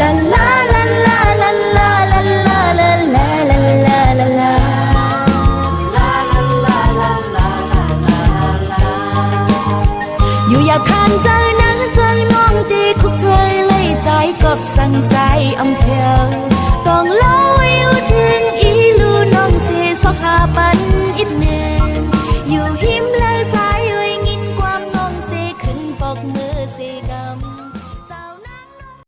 ลาลาลาลาลาลาลาลาลาลาลาลาลาลาอยู่อยากผ่านเจอนังเจอน้องดีคุกเธอเลยใจกับสั่งใจอำเภอต้องเล่าอยู่ถึงอีลูน้องเสียสอกหาปันอีกหนึ่งอยู่หิมเลยใจไว้ยินความน้องเสียขึ้นปกมือเสียกำ